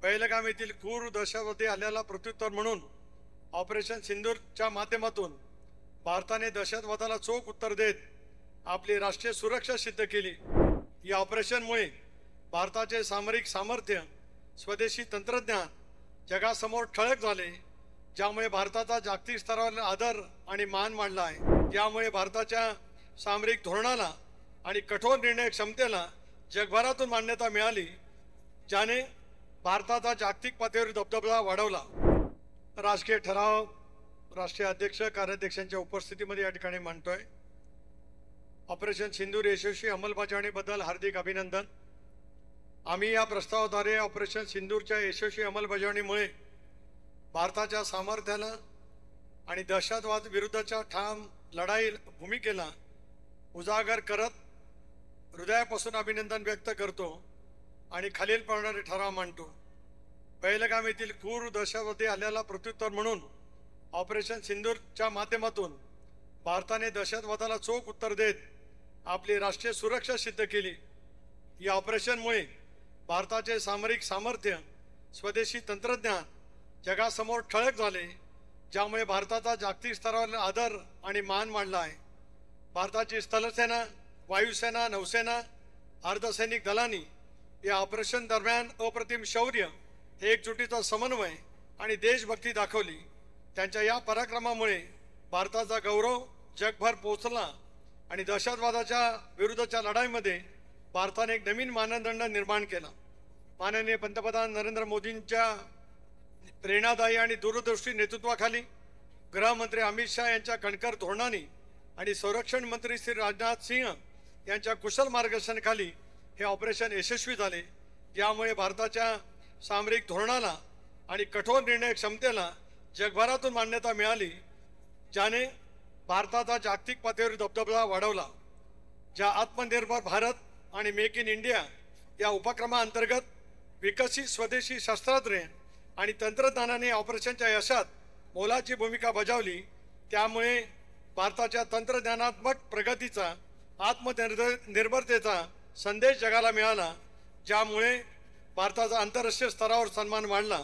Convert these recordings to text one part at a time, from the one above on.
पहिलगाम येथील क्रूर दहशतवादी हल्ल्याला प्रत्युत्तर म्हणून ऑपरेशन सिंदूरच्या माध्यमातून भारताने दहशतवादाला चोख उत्तर देत आपली राष्ट्रीय सुरक्षा सिद्ध केली। या ऑपरेशनमुळे भारताचे सामरिक सामर्थ्य, स्वदेशी तंत्रज्ञान जगासमोर ठळक झाले, ज्यामुळे भारताचा जागतिक स्तरावर आदर आणि मान वाढला आहे। यामुळे भारताच्या सामरिक धोरणाला आणि कठोर निर्णय क्षमतेला जगभरातून मान्यता मिळाली, ज्याने भारताचा जागतिक पातळीवर दबदबा वाढवला। राजकीय ठराव राष्ट्रीय अध्यक्ष कार्याध्यक्षांच्या उपस्थितीमध्ये या ठिकाणी मांडतोय। ऑपरेशन सिंदूर यशस्वी अंमलबजावणीबद्दल हार्दिक अभिनंदन। आम्ही या प्रस्तावाद्वारे ऑपरेशन सिंदूरच्या यशस्वी अंमलबजावणीमुळे भारताच्या सामर्थ्याला आणि दहशतवाद विरुद्धच्या ठाम लढाई भूमिकेला उजागर करत हृदयापासून अभिनंदन व्यक्त करतो आणि खालीलप्रमाणे ठराव मांडतो। पहिलगाम येथील क्रूर दहशतवादी हल्ल्याला प्रत्युत्तर म्हणून ऑपरेशन सिंदूरच्या माध्यमातून भारताने दहशतवादाला चोख उत्तर देत आपली राष्ट्रीय सुरक्षा सिद्ध केली। या ऑपरेशनमुळे भारताचे सामरिक सामर्थ्य, स्वदेशी तंत्रज्ञान जगासमोर ठळक झाले, ज्यामुळे भारताचा जागतिक स्तरावर आदर आणि मान वाढला आहे। भारताची स्थलसेना, वायुसेना, नौसेना, अर्धसैनिक दलांनी या ऑपरेशन दरम्यान अप्रतिम शौर्य, एकजुटीचा समन्वय आणि देशभक्ती दाखवली। त्यांच्या या पराक्रमामुळे भारताचा गौरव जगभर पोहोचला आणि दहशतवादाच्या विरुद्धच्या लढाईमध्ये भारताने एक नवीन मानदंड निर्माण केला। माननीय पंतप्रधान नरेंद्र मोदींच्या प्रेरणादायी आणि दूरदृष्टी नेतृत्वाखाली गृहमंत्री अमित शाह यांच्या कणखर धोरणाने आणि संरक्षण मंत्री श्री राजनाथ सिंह यांच्या कुशल मार्गदर्शनाखाली हे ऑपरेशन यशस्वी झाले। यामुळे भारताच्या सामरिक धोरणाला आणि कठोर निर्णय क्षमतेला जगभरातून मान्यता मिळाली, ज्याने भारताचा जागतिक पातळीवर दबदबा वाढवला। ज्या आत्मनिर्भर भारत आणि मेक इन इंडिया या उपक्रमाअंतर्गत विकसित स्वदेशी शस्त्रास्त्रे आणि तंत्रज्ञानाने ऑपरेशनच्या यशात मोलाची भूमिका बजावली, त्यामुळे भारताच्या तंत्रज्ञानात्मक प्रगतीचा, आत्मनिर्भरतेचा संदेश जगाला मिळाला, ज्यामुळे भारताचा आंतरराष्ट्रीय स्तरावर सन्मान वाढला।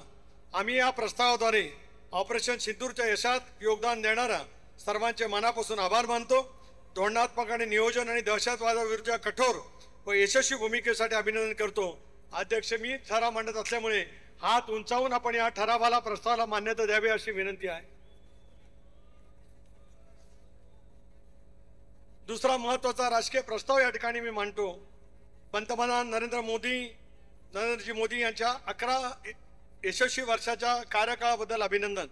आम्ही या प्रस्तावाद्वारे ऑपरेशन सिंदूरच्या यशात योगदान देणारा सर्वांचे मनापासून आभार मानतो। धोरणात्मक आणि नियोजन आणि दहशतवादाविरुद्धच्या कठोर व यशस्वी भूमिकेसाठी अभिनंदन करतो। अध्यक्ष, मी ठराव मांडत असल्यामुळे हात उंचावून आपण या ठरावाला प्रस्तावाला मान्यता द्यावी अशी विनंती आहे। दुसरा महत्त्वाचा राजकीय प्रस्ताव या ठिकाणी मी मांडतो। पंतप्रधान नरेंद्रजी मोदी यांच्या 11 यशस्वी वर्षाच्या कार्यकाळाबद्दल अभिनंदन।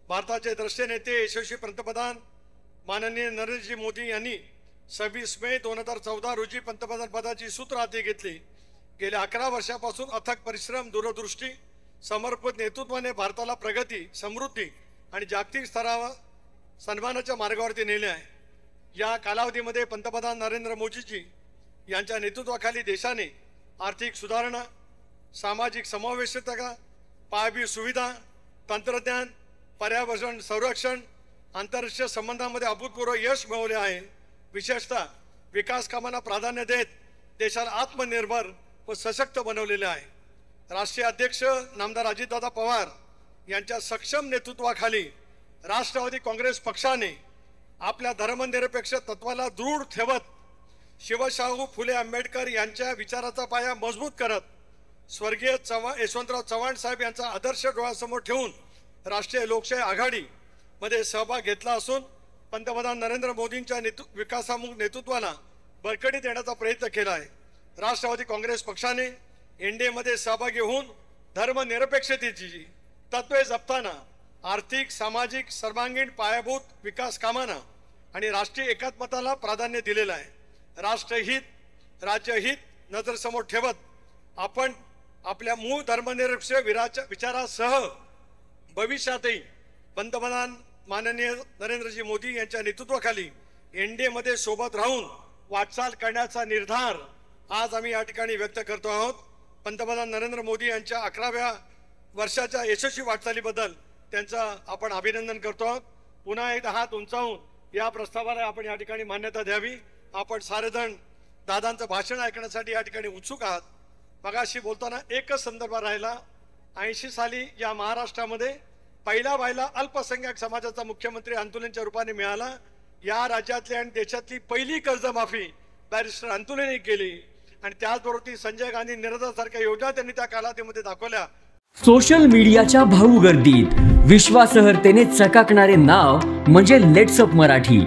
भारताचे द्रष्टे नेते यशस्वी पंतप्रधान माननीय नरेंद्रजी मोदी यांनी 26 मे 2014 रोजी पंतप्रधान पदाची सूत्र हाती घेतली। गेल्या 11 वर्षापासून अथक परिश्रम, दूरदृष्टी, समर्पित नेतृत्वाने भारताला प्रगती, समृद्धी आणि जागतिक स्तरावर सन्मानाच्या मार्गावरती नेले आहे। या कालावधीमध्ये पंतप्रधान नरेंद्र मोदीजी यांच्या नेतृत्वाखाली देशाने आर्थिक सुधारणा, सामाजिक समावेशकता, पायाभूत सुविधा, तंत्रज्ञान, पर्यावरण संरक्षण, आंतरराष्ट्रीय संबंधांमध्ये अभूतपूर्व यश मिळवले आहे। विशेषतः विकास कामांना प्राधान्य देत देशाला आत्मनिर्भर व सशक्त बनवलेले आहे। राष्ट्रीय अध्यक्ष नामदार अजितदादा पवार यांच्या सक्षम नेतृत्वाखाली राष्ट्रवादी काँग्रेस पक्षाने आपल्या धर्मनिरपेक्ष तत्वाला दृढ ठेवत शिवशाहू फुले आंबेडकर यांच्या विचाराचा पाया मजबूत करत स्वर्गीय यशवंतराव चव्हाण साहेब यांचा आदर्श डोळ्यासमोर ठेवून राष्ट्रीय लोकशाही आघाडीमध्ये सहभाग घेतला असून पंतप्रधान नरेंद्र मोदींच्या विकासामुख नेतृत्वाला बळकटी देण्याचा प्रयत्न केला आहे। राष्ट्रवादी काँग्रेस पक्षाने एनडीएमध्ये सहभागी होऊन धर्मनिरपेक्षतेची तत्त्वे जपताना आर्थिक, सामाजिक, सर्वांगीण पायाभूत विकास कामांना आणि राष्ट्रीय एकात्मताला प्राधान्य दिलेलं आहे। राष्ट्रहित, राज्यहित नजरेसमोर ठेवत आपण आपल्या मूळ धर्मनिरपेक्ष विचारासह भविष्यातही पंतप्रधान माननीय नरेंद्रजी मोदी यांच्या नेतृत्वाखाली एनडीएमध्ये सोबत राहून वाटचाल करण्याचा निर्धार आज आम्ही या ठिकाणी व्यक्त करतो आहोत। पंतप्रधान नरेंद्र मोदी यांच्या 11व्या वर्षाच्या यशस्वी वाटचालीबद्दल त्यांचं आपण अभिनंदन करतो आहोत। पुन्हा एकदा हात उंचावून या प्रस्तावाला आपण या ठिकाणी मान्यता द्यावी। आपण सारेजण दादांचं भाषण ऐकण्यासाठी या ठिकाणी उत्सुक आहात। मगाशी बोलताना एकच संदर्भ राहिला, 80 साली या महाराष्ट्रामध्ये पहिला बायला अल्पसंख्याक समाजाचा मुख्यमंत्री अंतुलेंच्या रूपाने मिळाला। या राज्यातली आणि देशातली पहिली कर्जमाफी बॅरिस्टर अंतुलेंनी केली आणि त्याचबरोबर ती संजय गांधी निराधारसारख्या योजना त्यांनी त्या कालावधीमध्ये दाखवल्या। सोशल मीडियाच्या भाऊ गर्दीत विश्वासार्हतेने चकाकणारे नाव म्हणजे लेट्सअप मराठी।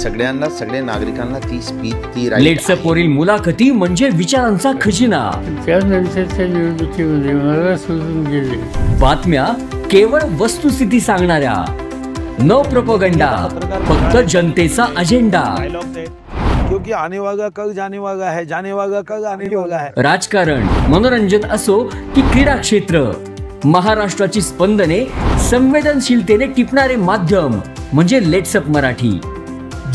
सगळ्यांना, सगळ्या नागरिकांना ती स्पीच, ती लेट्सअप वरील मुलाखती म्हणजे विचारांचा खजिना। त्यानंतरच्या निवडणुकीमध्ये मला सोडून गेले। बातम्या केवळ वस्तुस्थिती सांगणाऱ्या, न प्रोपगंडा, फक्त जनतेचा अजेंडा। क्योंकि आने वाला कल जाने वाला है, जाने वाला कल आने वाला है। राजकारण, मनोरंजन असो की क्रीडा क्षेत्र, महाराष्ट्राची स्पंदने संवेदनशीलतेने टिपणारे माध्यम म्हणजे लेट्सअप मराठी।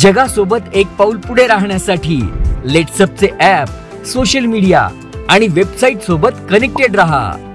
जगासोबत एक पाऊल पुढे राहण्यासाठी लेट्सअपचे ॲप, सोशल मीडिया आणि वेबसाईट सोबत कनेक्टेड रहा।